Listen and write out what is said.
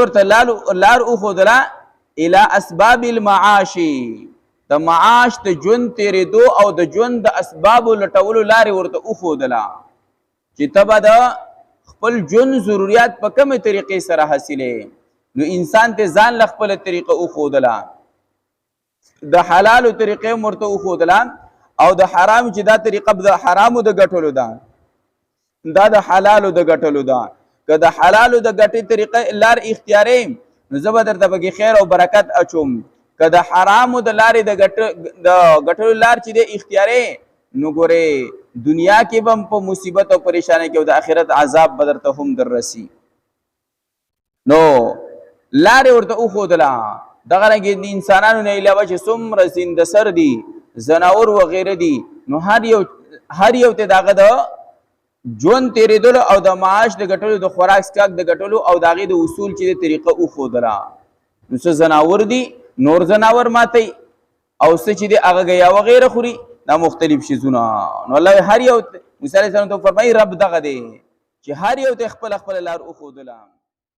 ورته لار وښودله الى اسباب المعاش، د معاش د ژوند تېرېدو او د ژوند د اسبابو لټولو لارې ورته وښودله چې ته به د خپل ژوند ضرورت په کومې طریقې سره حاصلې. نو انسان ته ځان له خپله طریقه وښودله، د حلالو طریقې هم ورته وښودله او د حرام چې دا طریقه د حرامو د ګټلو ده، دا د حلالو د ګټلو ده. که د حلالو د ګټې طریقه لار اختیارې نو زه به درته پکې خیر او برکت اچوم، که د حرامو د لارې د ګټلو لار چې دی اختیارې نو ګورې دنیا کې به هم په مصیبت او پریشانی کې او د آخرت عذاب به درته هم در رسي. نو لارې ورته وښودله. دغه رنګې د انسانانو نه علاوه چې څومره زنده سر دي، زناور وغیره دي، نو هر یو ته دغه د ژوند تېرېدلو او د معاش د ګټلو د خوراک څښاک د ګټلو او د هغې د اصول چې د طریقه وښودله. نو څه زناور دي نور زناور ماتوي او څه چې دی هغه ګیا وغیره خوري، دا مختلف شیزونه. نو الله هر یو موسی علیه السلام ته فرمایي رب دغه دی چې هر یو ته خپله لار وښودله.